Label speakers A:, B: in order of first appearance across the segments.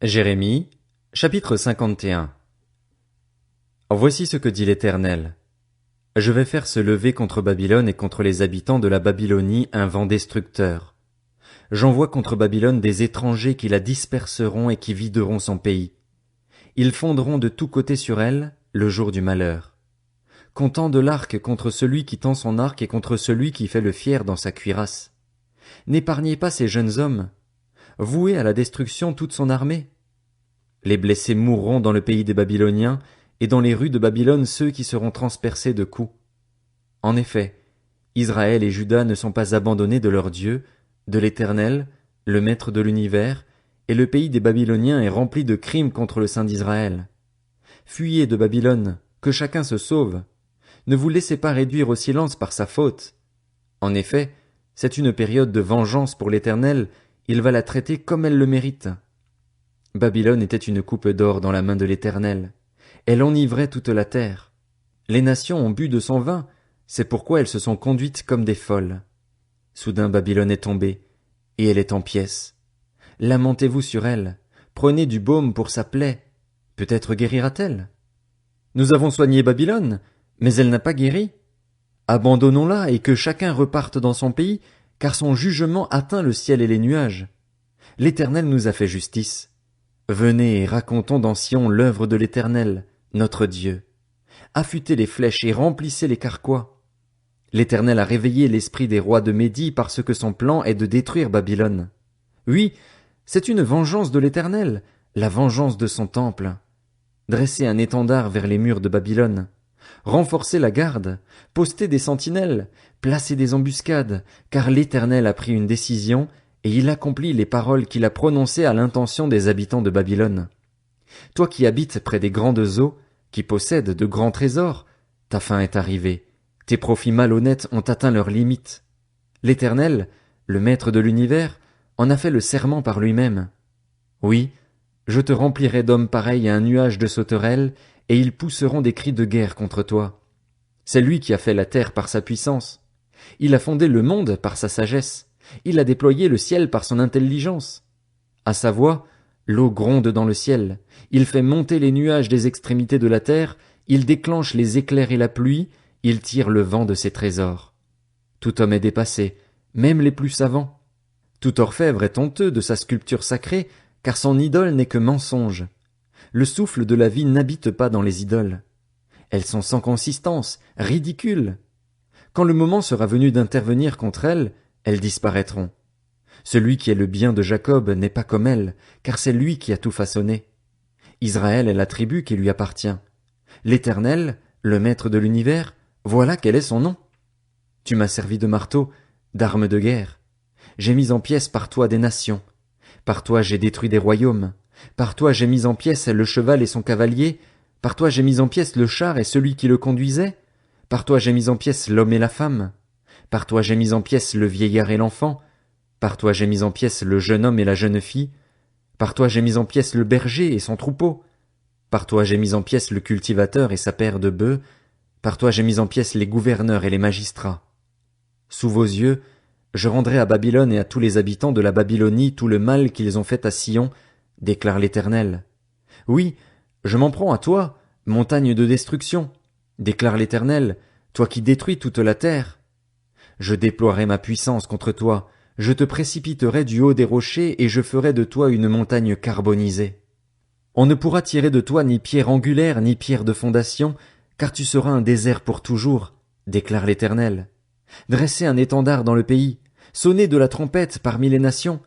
A: Jérémie, chapitre 51. Voici ce que dit l'Éternel. Je vais faire se lever contre Babylone et contre les habitants de la Babylonie un vent destructeur. J'envoie contre Babylone des étrangers qui la disperseront et qui videront son pays. Ils fondront de tous côtés sur elle le jour du malheur. Qu'on de l'arc contre celui qui tend son arc et contre celui qui fait le fier dans sa cuirasse. N'épargnez pas ces jeunes hommes. Vouez à la destruction toute son armée. Les blessés mourront dans le pays des Babyloniens, et dans les rues de Babylone ceux qui seront transpercés de coups. En effet, Israël et Juda ne sont pas abandonnés de leur Dieu, de l'Éternel, le Maître de l'univers, et le pays des Babyloniens est rempli de crimes contre le Saint d'Israël. Fuyez de Babylone, que chacun se sauve. Ne vous laissez pas réduire au silence par sa faute. En effet, c'est une période de vengeance pour l'Éternel, il va la traiter comme elle le mérite. Babylone était une coupe d'or dans la main de l'Éternel. Elle enivrait toute la terre. Les nations ont bu de son vin, c'est pourquoi elles se sont conduites comme des folles. Soudain Babylone est tombée, et elle est en pièces. Lamentez-vous sur elle, prenez du baume pour sa plaie, peut-être guérira-t-elle. Nous avons soigné Babylone, mais elle n'a pas guéri. Abandonnons-la et que chacun reparte dans son pays, car son jugement atteint le ciel et les nuages. L'Éternel nous a fait justice. Venez et racontons dans Sion l'œuvre de l'Éternel, notre Dieu. Affûtez les flèches et remplissez les carquois. L'Éternel a réveillé l'esprit des rois de Médie parce que son plan est de détruire Babylone. Oui, c'est une vengeance de l'Éternel, la vengeance de son temple. Dressez un étendard vers les murs de Babylone. Renforcez la garde, postez des sentinelles, placez des embuscades, car l'Éternel a pris une décision et il accomplit les paroles qu'il a prononcées à l'intention des habitants de Babylone. Toi qui habites près des grandes eaux, qui possèdes de grands trésors, ta fin est arrivée, tes profits malhonnêtes ont atteint leurs limites. L'Éternel, le Maître de l'univers, en a fait le serment par lui-même. Oui, je te remplirai d'hommes pareils à un nuage de sauterelles, et ils pousseront des cris de guerre contre toi. C'est lui qui a fait la terre par sa puissance. Il a fondé le monde par sa sagesse. Il a déployé le ciel par son intelligence. À sa voix, l'eau gronde dans le ciel. Il fait monter les nuages des extrémités de la terre. Il déclenche les éclairs et la pluie. Il tire le vent de ses trésors. Tout homme est dépassé, même les plus savants. Tout orfèvre est honteux de sa sculpture sacrée, car son idole n'est que mensonge. Le souffle de la vie n'habite pas dans les idoles. Elles sont sans consistance, ridicules. Quand le moment sera venu d'intervenir contre elles, elles disparaîtront. Celui qui est le bien de Jacob n'est pas comme elle, car c'est lui qui a tout façonné. Israël est la tribu qui lui appartient. L'Éternel, le Maître de l'univers, voilà quel est son nom. Tu m'as servi de marteau, d'arme de guerre. J'ai mis en pièces par toi des nations. Par toi j'ai détruit des royaumes. Par toi j'ai mis en pièces le cheval et son cavalier. Par toi j'ai mis en pièces le char et celui qui le conduisait. Par toi j'ai mis en pièces l'homme et la femme. Par toi j'ai mis en pièces le vieillard et l'enfant. Par toi j'ai mis en pièces le jeune homme et la jeune fille. Par toi j'ai mis en pièces le berger et son troupeau. Par toi j'ai mis en pièces le cultivateur et sa paire de bœufs. Par toi j'ai mis en pièces les gouverneurs et les magistrats. Sous vos yeux, je rendrai à Babylone et à tous les habitants de la Babylonie tout le mal qu'ils ont fait à Sion, déclare l'Éternel. Oui, je m'en prends à toi, montagne de destruction, déclare l'Éternel, toi qui détruis toute la terre. Je déploierai ma puissance contre toi, je te précipiterai du haut des rochers et je ferai de toi une montagne carbonisée. On ne pourra tirer de toi ni pierre angulaire ni pierre de fondation, car tu seras un désert pour toujours, déclare l'Éternel. Dressez un étendard dans le pays, sonnez de la trompette parmi les nations.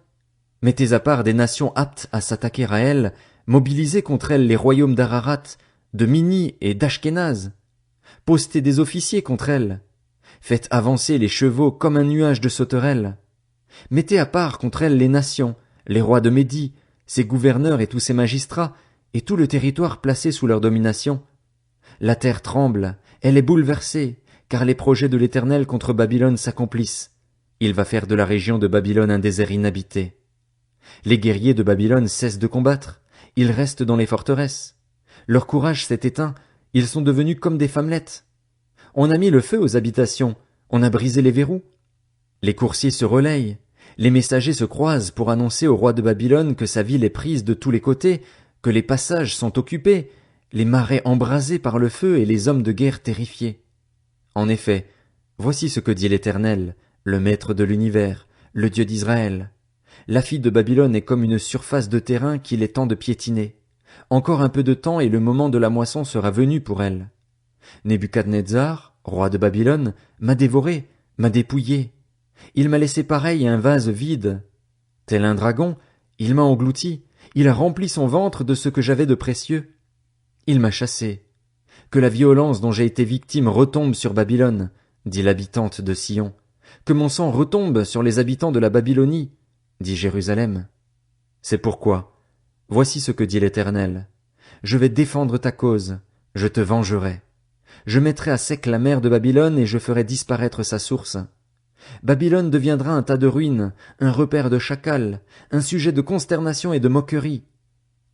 A: Mettez à part des nations aptes à s'attaquer à elle, mobilisez contre elle les royaumes d'Ararat, de Mini et d'Ashkénaz. Postez des officiers contre elle. Faites avancer les chevaux comme un nuage de sauterelles. Mettez à part contre elle les nations, les rois de Médie, ses gouverneurs et tous ses magistrats, et tout le territoire placé sous leur domination. La terre tremble, elle est bouleversée, car les projets de l'Éternel contre Babylone s'accomplissent. Il va faire de la région de Babylone un désert inhabité. Les guerriers de Babylone cessent de combattre, ils restent dans les forteresses. Leur courage s'est éteint, ils sont devenus comme des femmelettes. On a mis le feu aux habitations, on a brisé les verrous. Les coursiers se relayent, Les messagers se croisent pour annoncer au roi de Babylone que sa ville est prise de tous les côtés, que les passages sont occupés, les marais embrasés par le feu et les hommes de guerre terrifiés. En effet, voici ce que dit l'Éternel, le Maître de l'univers, le Dieu d'Israël. La fille de Babylone est comme une surface de terrain qu'il est temps de piétiner. Encore un peu de temps et le moment de la moisson sera venu pour elle. Nebuchadnezzar, roi de Babylone, m'a dévoré, m'a dépouillé. Il m'a laissé pareil à un vase vide. Tel un dragon, il m'a englouti, il a rempli son ventre de ce que j'avais de précieux. Il m'a chassé. Que la violence dont j'ai été victime retombe sur Babylone, dit l'habitante de Sion. Que mon sang retombe sur les habitants de la Babylonie, dit Jérusalem. C'est pourquoi, voici ce que dit l'Éternel. Je vais défendre ta cause, je te vengerai. Je mettrai à sec la mer de Babylone et je ferai disparaître sa source. Babylone deviendra un tas de ruines, un repère de chacals, un sujet de consternation et de moquerie.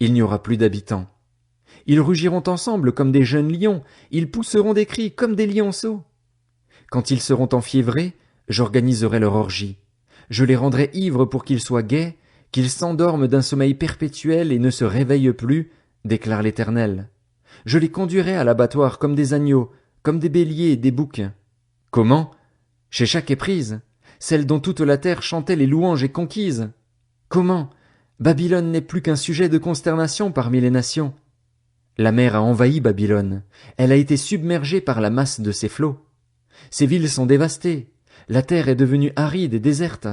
A: Il n'y aura plus d'habitants. Ils rugiront ensemble comme des jeunes lions, ils pousseront des cris comme des lionceaux. Quand ils seront enfiévrés, j'organiserai leur orgie. Je les rendrai ivres pour qu'ils soient gais, qu'ils s'endorment d'un sommeil perpétuel et ne se réveillent plus, déclare l'Éternel. Je les conduirai à l'abattoir comme des agneaux, comme des béliers et des boucs. Comment? Chez chaque éprise, celle dont toute la terre chantait les louanges et conquise. Comment? Babylone n'est plus qu'un sujet de consternation parmi les nations. La mer a envahi Babylone, elle a été submergée par la masse de ses flots. Ses villes sont dévastées, la terre est devenue aride et déserte.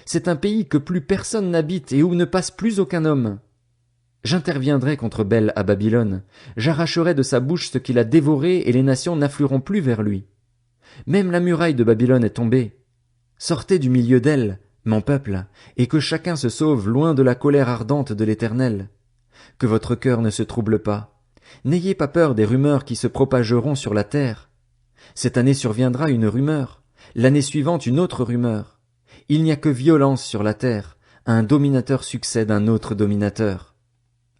A: C'est un pays que plus personne n'habite et où ne passe plus aucun homme. J'interviendrai contre Bel à Babylone, j'arracherai de sa bouche ce qu'il a dévoré et les nations n'afflueront plus vers lui. Même la muraille de Babylone est tombée. Sortez du milieu d'elle, mon peuple, et que chacun se sauve loin de la colère ardente de l'Éternel. Que votre cœur ne se trouble pas. N'ayez pas peur des rumeurs qui se propageront sur la terre. Cette année surviendra une rumeur, l'année suivante une autre rumeur. Il n'y a que violence sur la terre, un dominateur succède un autre dominateur.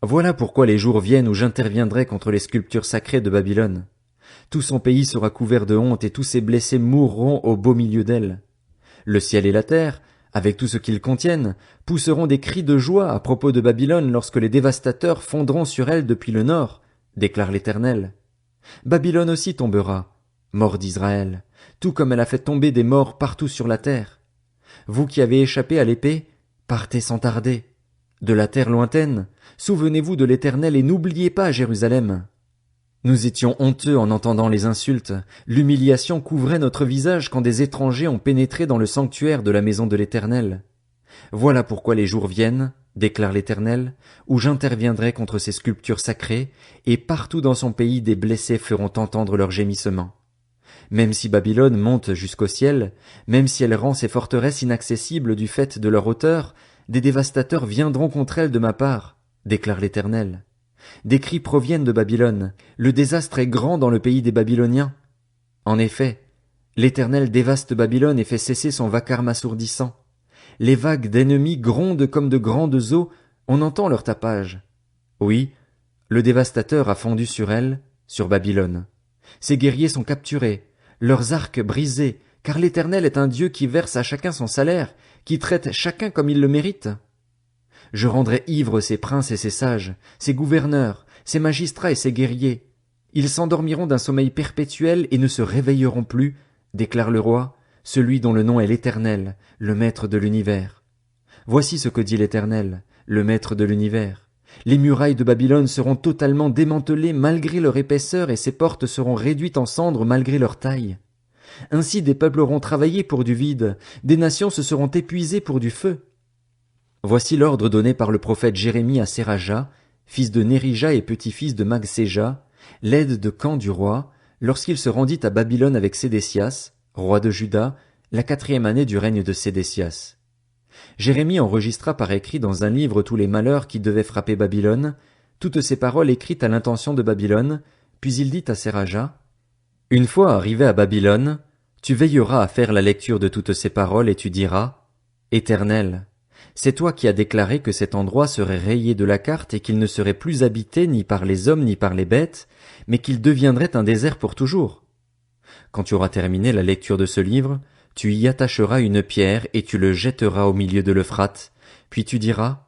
A: Voilà pourquoi les jours viennent où j'interviendrai contre les sculptures sacrées de Babylone. Tout son pays sera couvert de honte et tous ses blessés mourront au beau milieu d'elle. Le ciel et la terre, avec tout ce qu'ils contiennent, pousseront des cris de joie à propos de Babylone lorsque les dévastateurs fondront sur elle depuis le nord, déclare l'Éternel. Babylone aussi tombera, mort d'Israël, tout comme elle a fait tomber des morts partout sur la terre. Vous qui avez échappé à l'épée, partez sans tarder. De la terre lointaine, souvenez-vous de l'Éternel et n'oubliez pas Jérusalem. Nous étions honteux en entendant les insultes, l'humiliation couvrait notre visage quand des étrangers ont pénétré dans le sanctuaire de la maison de l'Éternel. Voilà pourquoi les jours viennent, déclare l'Éternel, où j'interviendrai contre ces sculptures sacrées, et partout dans son pays des blessés feront entendre leurs gémissements. Même si Babylone monte jusqu'au ciel, même si elle rend ses forteresses inaccessibles du fait de leur hauteur, des dévastateurs viendront contre elle de ma part, déclare l'Éternel. Des cris proviennent de Babylone, le désastre est grand dans le pays des Babyloniens. En effet, l'Éternel dévaste Babylone et fait cesser son vacarme assourdissant. Les vagues d'ennemis grondent comme de grandes eaux, on entend leur tapage. Oui, le dévastateur a fondu sur elle, sur Babylone. Ses guerriers sont capturés, leurs arcs brisés, car l'Éternel est un Dieu qui verse à chacun son salaire, qui traite chacun comme il le mérite. Je rendrai ivres ses princes et ses sages, ses gouverneurs, ses magistrats et ses guerriers. Ils s'endormiront d'un sommeil perpétuel et ne se réveilleront plus, déclare le roi, celui dont le nom est l'Éternel, le Maître de l'univers. Voici ce que dit l'Éternel, le Maître de l'univers. Les murailles de Babylone seront totalement démantelées malgré leur épaisseur et ses portes seront réduites en cendres malgré leur taille. Ainsi des peuples auront travaillé pour du vide, des nations se seront épuisées pour du feu. Voici l'ordre donné par le prophète Jérémie à Séraja, fils de Nérija et petit-fils de Magséja, l'aide de camp du roi, lorsqu'il se rendit à Babylone avec Sédécias, roi de Juda, la 4e année du règne de Sédécias. Jérémie enregistra par écrit dans un livre tous les malheurs qui devaient frapper Babylone, toutes ces paroles écrites à l'intention de Babylone, puis il dit à Séraja, « Une fois arrivé à Babylone, tu veilleras à faire la lecture de toutes ces paroles et tu diras, « Éternel, c'est toi qui as déclaré que cet endroit serait rayé de la carte et qu'il ne serait plus habité ni par les hommes ni par les bêtes, mais qu'il deviendrait un désert pour toujours. » Quand tu auras terminé la lecture de ce livre, Tu y attacheras une pierre et tu le jetteras au milieu de l'Euphrate, puis tu diras,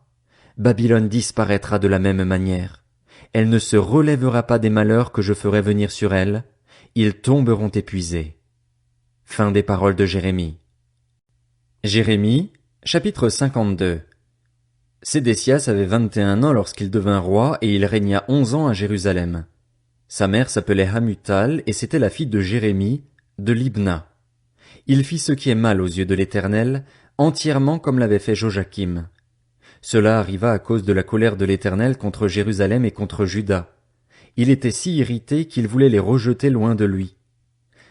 A: Babylone disparaîtra de la même manière. Elle ne se relèvera pas des malheurs que je ferai venir sur elle, ils tomberont épuisés. Fin des paroles de Jérémie. Jérémie, chapitre 52. Sédécias avait 21 ans lorsqu'il devint roi et il régna 11 ans à Jérusalem. Sa mère s'appelait Hamutal et c'était la fille de Jérémie, de Libna. Il fit ce qui est mal aux yeux de l'Éternel, entièrement comme l'avait fait Joachim. Cela arriva à cause de la colère de l'Éternel contre Jérusalem et contre Juda. Il était si irrité qu'il voulait les rejeter loin de lui.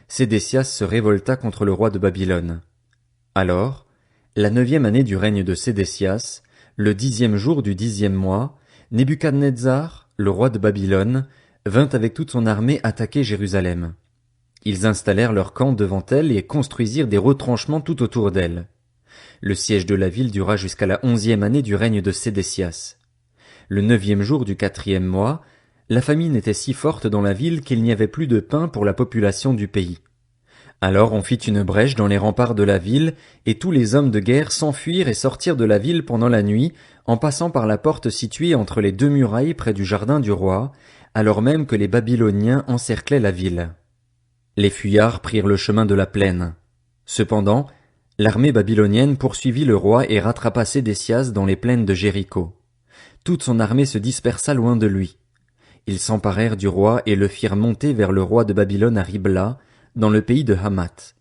A: Sédécias se révolta contre le roi de Babylone. Alors, la 9e année du règne de Sédécias, le 10e jour du 10e mois, Nebuchadnezzar, le roi de Babylone, vint avec toute son armée attaquer Jérusalem. Ils installèrent leur camp devant elle et construisirent des retranchements tout autour d'elle. Le siège de la ville dura jusqu'à la 11e année du règne de Sédécias. Le 9e jour du 4e mois, la famine était si forte dans la ville qu'il n'y avait plus de pain pour la population du pays. Alors on fit une brèche dans les remparts de la ville, et tous les hommes de guerre s'enfuirent et sortirent de la ville pendant la nuit, en passant par la porte située entre les 2 murailles près du jardin du roi, alors même que les Babyloniens encerclaient la ville. Les fuyards prirent le chemin de la plaine. Cependant, l'armée babylonienne poursuivit le roi et rattrapa Sédécias dans les plaines de Jéricho. Toute son armée se dispersa loin de lui. Ils s'emparèrent du roi et le firent monter vers le roi de Babylone à Ribla, dans le pays de Hamath.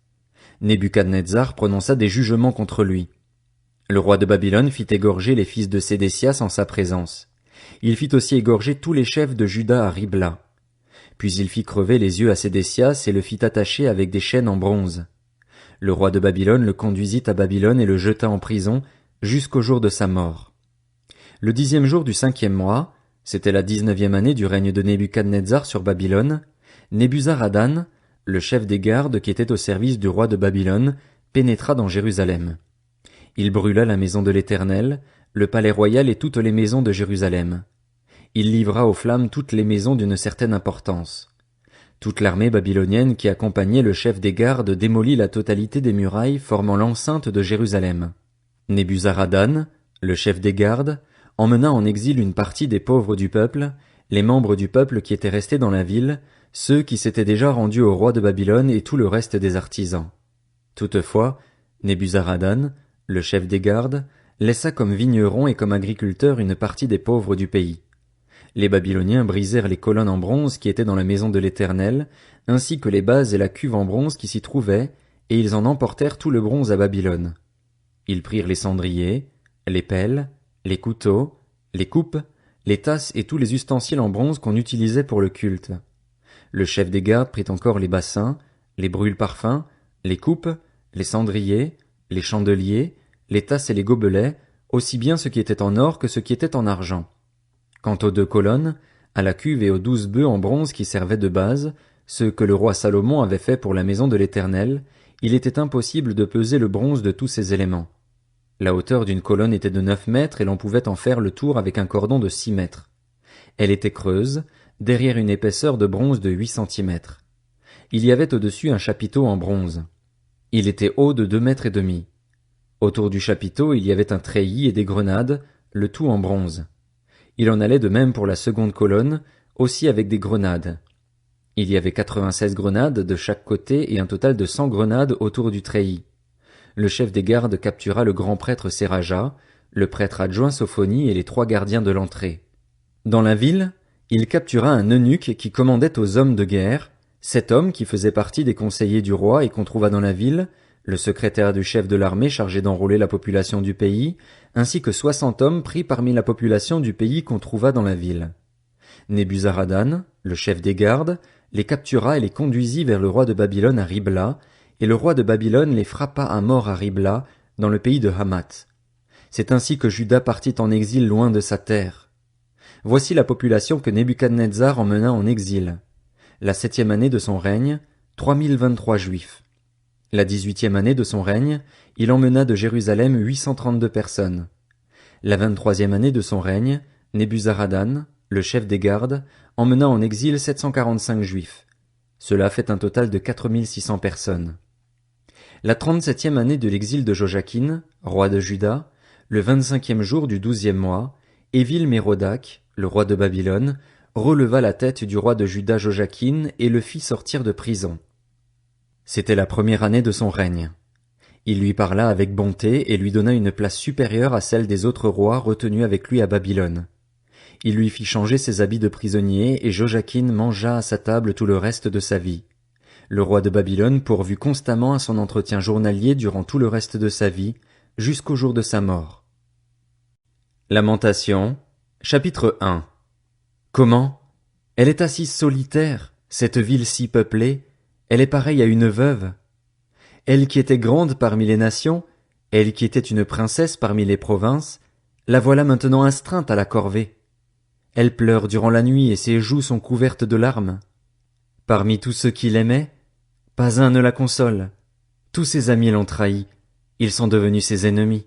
A: Nebuchadnezzar prononça des jugements contre lui. Le roi de Babylone fit égorger les fils de Sédécias en sa présence. Il fit aussi égorger tous les chefs de Juda à Ribla. Puis il fit crever les yeux à Sédécias et le fit attacher avec des chaînes en bronze. Le roi de Babylone le conduisit à Babylone et le jeta en prison jusqu'au jour de sa mort. Le 10e jour du 5e mois, c'était la 19e année du règne de Nebuchadnezzar sur Babylone, Nebuzaradan, le chef des gardes qui était au service du roi de Babylone, pénétra dans Jérusalem. Il brûla la maison de l'Éternel, le palais royal et toutes les maisons de Jérusalem. Il livra aux flammes toutes les maisons d'une certaine importance. Toute l'armée babylonienne qui accompagnait le chef des gardes démolit la totalité des murailles formant l'enceinte de Jérusalem. Nebuzaradan, le chef des gardes, emmena en exil une partie des pauvres du peuple, les membres du peuple qui étaient restés dans la ville, ceux qui s'étaient déjà rendus au roi de Babylone et tout le reste des artisans. Toutefois, Nebuzaradan, le chef des gardes, laissa comme vigneron et comme agriculteur une partie des pauvres du pays. Les Babyloniens brisèrent les colonnes en bronze qui étaient dans la maison de l'Éternel, ainsi que les bases et la cuve en bronze qui s'y trouvaient, et ils en emportèrent tout le bronze à Babylone. Ils prirent les cendriers, les pelles, les couteaux, les coupes, les tasses et tous les ustensiles en bronze qu'on utilisait pour le culte. Le chef des gardes prit encore les bassins, les brûle-parfums, les coupes, les cendriers, les chandeliers, les tasses et les gobelets, aussi bien ce qui était en or que ce qui était en argent. Quant aux 2 colonnes, à la cuve et aux 12 bœufs en bronze qui servaient de base, ce que le roi Salomon avait fait pour la maison de l'Éternel, il était impossible de peser le bronze de tous ces éléments. La hauteur d'une colonne était de 9 mètres et l'on pouvait en faire le tour avec un cordon de 6 mètres. Elle était creuse, derrière une épaisseur de bronze de 8 centimètres. Il y avait au-dessus un chapiteau en bronze. Il était haut de 2 mètres et demi. Autour du chapiteau il y avait un treillis et des grenades, le tout en bronze. Il en allait de même pour la seconde colonne, aussi avec des grenades. Il y avait 96 grenades de chaque côté et un total de 100 grenades autour du treillis. Le chef des gardes captura le grand prêtre Séraja, le prêtre adjoint Sophonie et les 3 gardiens de l'entrée. Dans la ville, il captura un eunuque qui commandait aux hommes de guerre, 7 hommes qui faisaient partie des conseillers du roi et qu'on trouva dans la ville, le secrétaire du chef de l'armée chargé d'enrôler la population du pays, ainsi que 60 hommes pris parmi la population du pays qu'on trouva dans la ville. Nebuzaradan, le chef des gardes, les captura et les conduisit vers le roi de Babylone à Ribla, et le roi de Babylone les frappa à mort à Ribla, dans le pays de Hamath. C'est ainsi que Juda partit en exil loin de sa terre. Voici la population que Nebuchadnezzar emmena en exil. La 7e année de son règne, 3023 Juifs. La 18e année de son règne, il emmena de Jérusalem 832 personnes. La 23e année de son règne, Nebuzaradan, le chef des gardes, emmena en exil 745 Juifs. Cela fait un total de 4600 personnes. La 37e année de l'exil de Joachim, roi de Juda, le 25e jour du 12e mois, Évil-Mérodach, le roi de Babylone, releva la tête du roi de Juda Joachim et le fit sortir de prison. C'était la première année de son règne. Il lui parla avec bonté et lui donna une place supérieure à celle des autres rois retenus avec lui à Babylone. Il lui fit changer ses habits de prisonnier et Joachim mangea à sa table tout le reste de sa vie. Le roi de Babylone pourvut constamment à son entretien journalier durant tout le reste de sa vie, jusqu'au jour de sa mort. Lamentation, chapitre 1. Comment? Elle est assise solitaire, cette ville si peuplée, elle est pareille à une veuve. Elle qui était grande parmi les nations, elle qui était une princesse parmi les provinces, la voilà maintenant astreinte à la corvée. Elle pleure durant la nuit et ses joues sont couvertes de larmes. Parmi tous ceux qui l'aimaient, pas un ne la console. Tous ses amis l'ont trahi, ils sont devenus ses ennemis.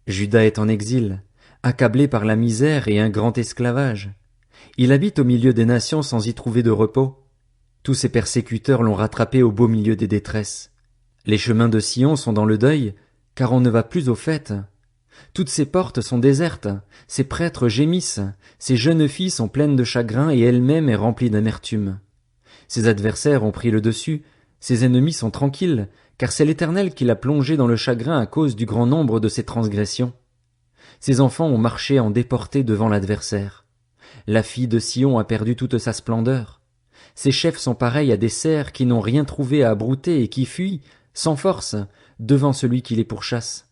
A: Juda est en exil, accablé par la misère et un grand esclavage. Il habite au milieu des nations sans y trouver de repos. Tous ses persécuteurs l'ont rattrapé au beau milieu des détresses. Les chemins de Sion sont dans le deuil, car on ne va plus aux fêtes. Toutes ses portes sont désertes, ses prêtres gémissent, ses jeunes filles sont pleines de chagrin et elle-même est remplie d'amertume. Ses adversaires ont pris le dessus, ses ennemis sont tranquilles, car c'est l'Éternel qui l'a plongé dans le chagrin à cause du grand nombre de ses transgressions. Ses enfants ont marché en déportés devant l'adversaire. La fille de Sion a perdu toute sa splendeur. Ses chefs sont pareils à des cerfs qui n'ont rien trouvé à brouter et qui fuient, sans force, devant celui qui les pourchasse.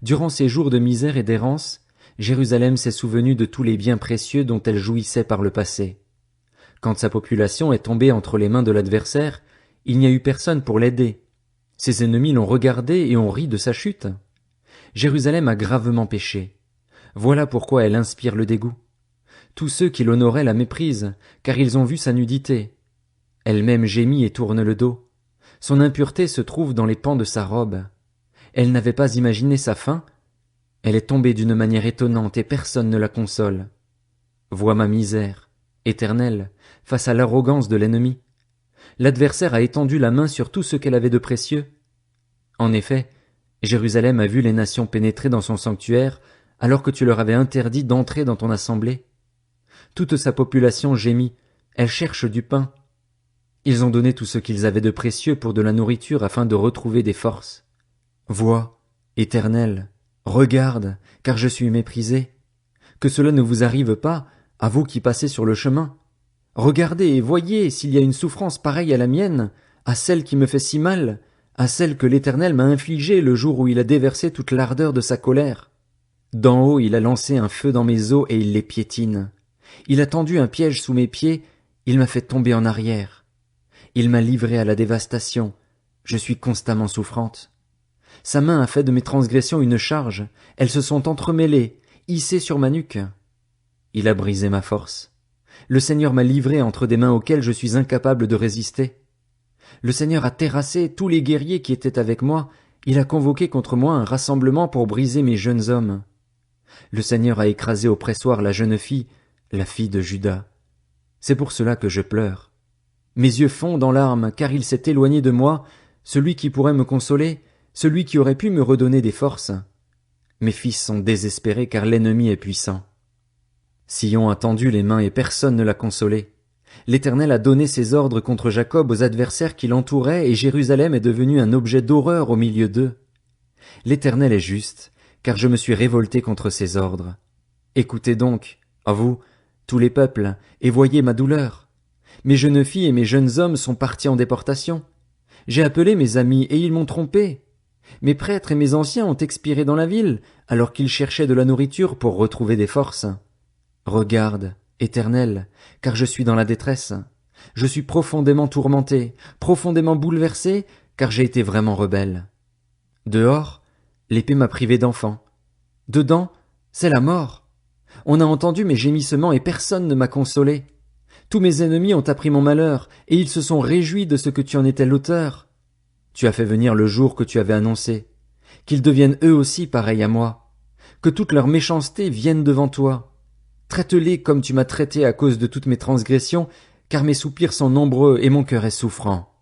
A: Durant ces jours de misère et d'errance, Jérusalem s'est souvenue de tous les biens précieux dont elle jouissait par le passé. Quand sa population est tombée entre les mains de l'adversaire, il n'y a eu personne pour l'aider. Ses ennemis l'ont regardé et ont ri de sa chute. Jérusalem a gravement péché. Voilà pourquoi elle inspire le dégoût. Tous ceux qui l'honoraient la méprisent, car ils ont vu sa nudité. Elle-même gémit et tourne le dos. Son impureté se trouve dans les pans de sa robe. Elle n'avait pas imaginé sa fin. Elle est tombée d'une manière étonnante et personne ne la console. Vois ma misère, éternelle, face à l'arrogance de l'ennemi. L'adversaire a étendu la main sur tout ce qu'elle avait de précieux. En effet, Jérusalem a vu les nations pénétrer dans son sanctuaire, alors que tu leur avais interdit d'entrer dans ton assemblée. Toute sa population gémit, elle cherche du pain. Ils ont donné tout ce qu'ils avaient de précieux pour de la nourriture afin de retrouver des forces. Vois, Éternel, regarde, car je suis méprisé. Que cela ne vous arrive pas, à vous qui passez sur le chemin. Regardez et voyez s'il y a une souffrance pareille à la mienne, à celle qui me fait si mal, à celle que l'Éternel m'a infligée le jour où il a déversé toute l'ardeur de sa colère. D'en haut il a lancé un feu dans mes os et il les piétine. Il a tendu un piège sous mes pieds, il m'a fait tomber en arrière. Il m'a livré à la dévastation, je suis constamment souffrante. Sa main a fait de mes transgressions une charge, elles se sont entremêlées, hissées sur ma nuque. Il a brisé ma force. Le Seigneur m'a livré entre des mains auxquelles je suis incapable de résister. Le Seigneur a terrassé tous les guerriers qui étaient avec moi, il a convoqué contre moi un rassemblement pour briser mes jeunes hommes. Le Seigneur a écrasé au pressoir la jeune fille, la fille de Juda. C'est pour cela que je pleure. Mes yeux fondent en larmes, car il s'est éloigné de moi, celui qui pourrait me consoler, celui qui aurait pu me redonner des forces. Mes fils sont désespérés, car l'ennemi est puissant. Sion a tendu les mains et personne ne l'a consolé. L'Éternel a donné ses ordres contre Jacob aux adversaires qui l'entouraient, et Jérusalem est devenue un objet d'horreur au milieu d'eux. L'Éternel est juste, car je me suis révolté contre ses ordres. Écoutez donc, à vous, tous les peuples, et voyez ma douleur. Mes jeunes filles et mes jeunes hommes sont partis en déportation. J'ai appelé mes amis et ils m'ont trompé. Mes prêtres et mes anciens ont expiré dans la ville, alors qu'ils cherchaient de la nourriture pour retrouver des forces. Regarde, Éternel, car je suis dans la détresse. Je suis profondément tourmenté, profondément bouleversé, car j'ai été vraiment rebelle. Dehors, l'épée m'a privé d'enfants. Dedans, c'est la mort. On a entendu mes gémissements et personne ne m'a consolé. Tous mes ennemis ont appris mon malheur, et ils se sont réjouis de ce que tu en étais l'auteur. Tu as fait venir le jour que tu avais annoncé, qu'ils deviennent eux aussi pareils à moi, que toute leur méchanceté vienne devant toi. Traite-les comme tu m'as traité à cause de toutes mes transgressions, car mes soupirs sont nombreux et mon cœur est souffrant.